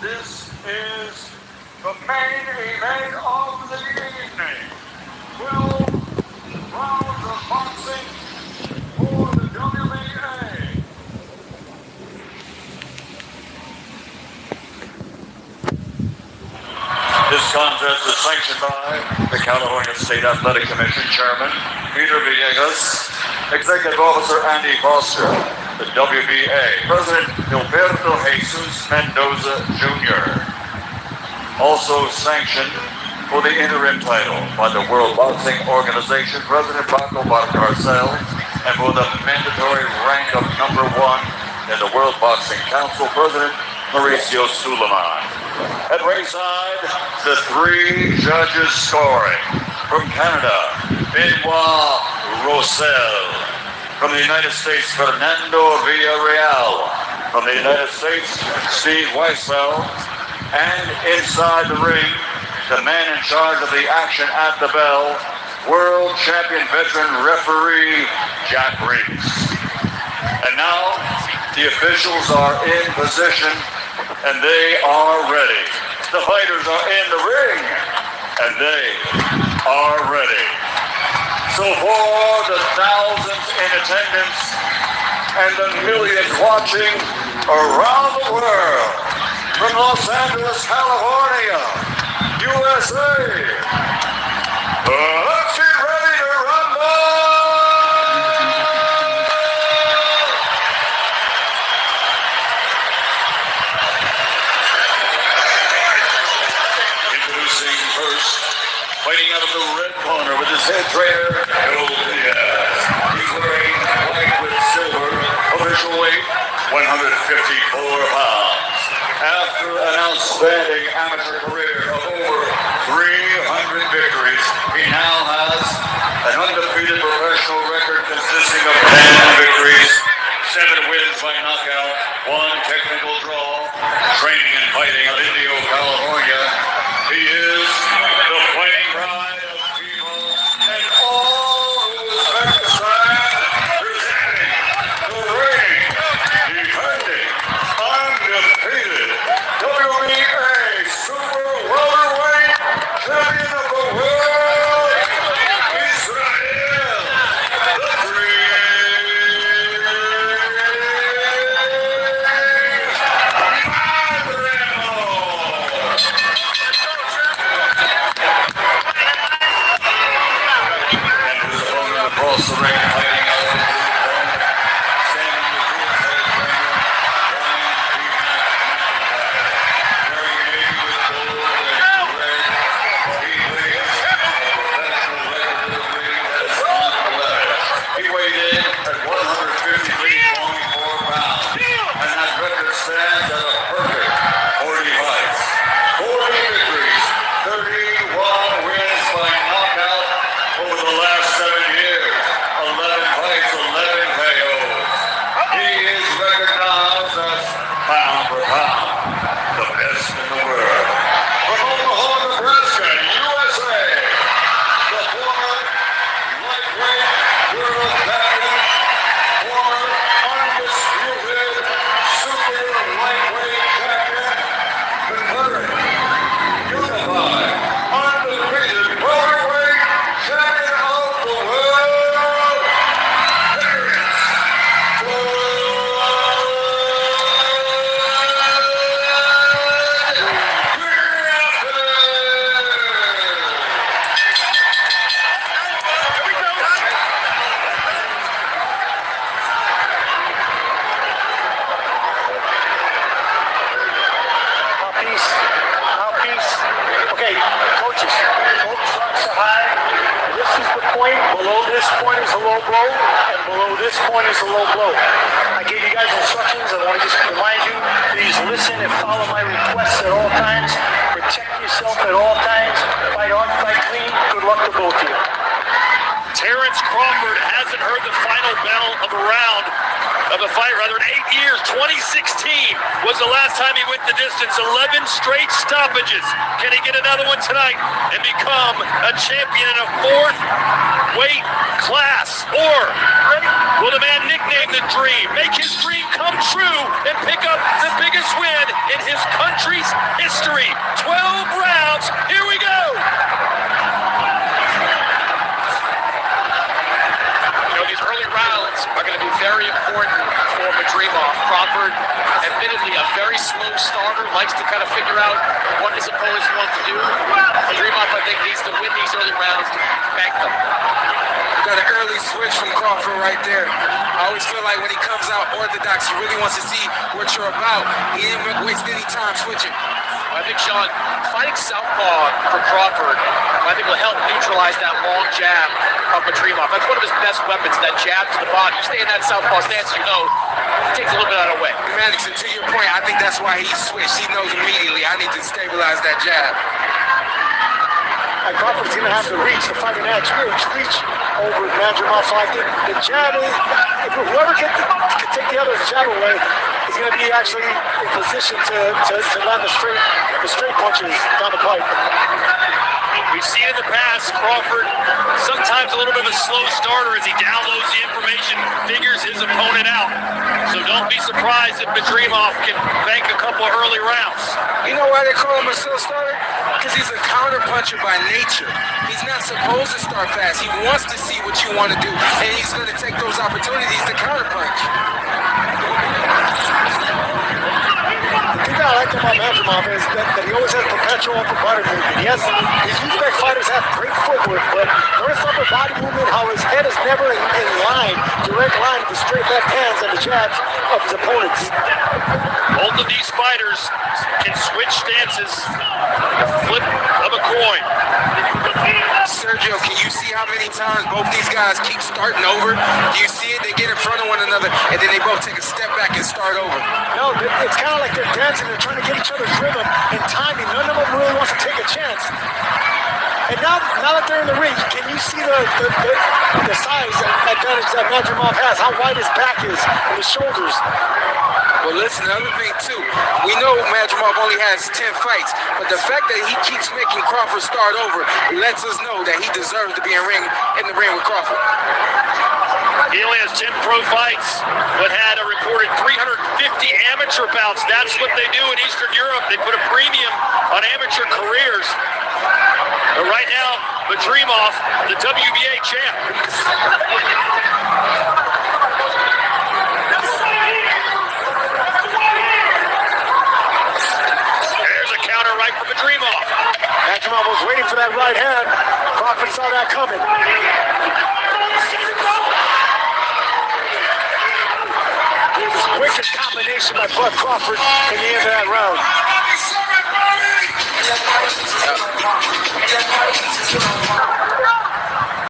This is the main event of the evening. 12 rounds of boxing for the WBA. This contest is sanctioned by the California State Athletic Commission Chairman Peter Villegas, Executive Officer Andy Foster, the WBA President Gilberto Jesus Mendoza Jr. Also sanctioned for the interim title by the World Boxing Organization President Paco Barcarcel, and for the mandatory rank of #1 in the World Boxing Council President Mauricio Suleiman. At ringside, the 3 judges scoring. From Canada, Benoit Roussel. From the United States, Fernando Villarreal. From the United States, Steve Weissel. And inside the ring, the man in charge of the action at the bell, world champion veteran referee Jack Reese. And now, the officials are in position, and they are ready. The fighters are in the ring, and they are ready. So for the thousands in attendance and the millions watching around the world, from Los Angeles, California, USA, let's get ready to rumble! Introducing first, fighting out of the red corner with his head trainer, he's wearing white with silver, official weight 154 pounds. After an outstanding amateur career of over 300 victories, he now has an undefeated professional record consisting of 10 victories, 7 wins by knockout, 1 technical draw, training and fighting out of Indio, California. He is the fighting pride of people and all who respect the stand, presenting the reigning, defending, undefeated WBA Super Welterweight Champion of the World, Israel, the Dream and his opponent across the ring, fighting out of standing with his head trainer, wearing navy with gold and red. He weighs a professional record of the ring that is unblemished. He weighed in at 153.4 pounds, and that record stands at a perfect 40 fights, 40 victories, 31 wins by knockout over the last 7 years, 11 fights, 11 KOs. He is recognized as pound for pound, the best in the world. From Omaha, Nebraska, USA, the former lightweight world champion, former undisputed super lightweight champion, Confederate, unified, undefeated welterweight champion of the world, Mouthpiece. Okay, coaches. Coach wants to high. This is the point. Below this point is a low blow, and below this point is a low blow. I gave you guys instructions. I want to just remind you, please listen and follow my requests at all times. Protect yourself at all times. Fight on, fight clean. Good luck to both of you. Terrence Crawford hasn't heard the final bell of the round. of the fight, rather, in 8 years. 2016 was the last time he went the distance. 11 straight stoppages. Can he get another one tonight and become a champion in a fourth weight class? Or will the man nicknamed the Dream make his dream come true and pick up the biggest win in his country's history? 12 rounds. Here we go. These early rounds are going to be very important for Madrimov. Crawford, admittedly a very slow starter, likes to kind of figure out what his opponents want to do. Madrimov, I think, needs to win these early rounds to bank them. Got an early switch from Crawford right there. I always feel like when he comes out orthodox, he really wants to see what you're about. He didn't waste any time switching. I think, Sean, fighting southpaw for Crawford, I think will help neutralize that long jab of Madrimov. That's one of his best weapons, that jab to the body. You stay in that southpaw stance, you know, it takes a little bit out of the way. Madison, to your point, I think that's why he switched. He knows immediately, I need to stabilize that jab. And Crawford's going to have to reach the fighting edge, reach over Madrimov. So I think the jab is, if whoever can take the other's jab away, is going to be actually in position to land the straight punches down the pipe. We've seen in the past, Crawford, sometimes a little bit of a slow starter as he downloads the information, figures his opponent out. So don't be surprised if Madrimov can bank a couple of early rounds. You know why they call him a slow starter? Because he's a counter puncher by nature. He's not supposed to start fast. He wants to see what you want to do, and he's going to take those opportunities to counter punch. The thing I like about Madrimov is that he always has perpetual upper body movement. Yes, these Uzbek fighters have great footwork, but notice upper body movement, how his head is never in line, direct line with the straight left hands and the jabs of his opponents. Both of these fighters can switch stances like a flip of a coin. Sergio, can you see how many times both these guys keep starting over? Do you see it? They get in front of one another, and then they both take a step back and start over. No, it's kind of like they're dancing. They're trying to get each other's rhythm and timing. None of them really wants to take a chance. And now that they're in the ring, can you see the size advantage that Madrimov has? How wide his back is and his shoulders. Well, listen, another thing too, we know Madrimov only has 10 fights, but the fact that he keeps making Crawford start over lets us know that he deserves to be in the ring with Crawford. He only has 10 pro fights, but had a recorded 350 amateur bouts. That's what they do in Eastern Europe. They put a premium on amateur careers. But right now, Madrimov, the WBA champ. There's a counter right from Madrimov. Madrimov was waiting for that right hand. Crawford saw that coming. Wicked combination by Bud Crawford in the end of that round.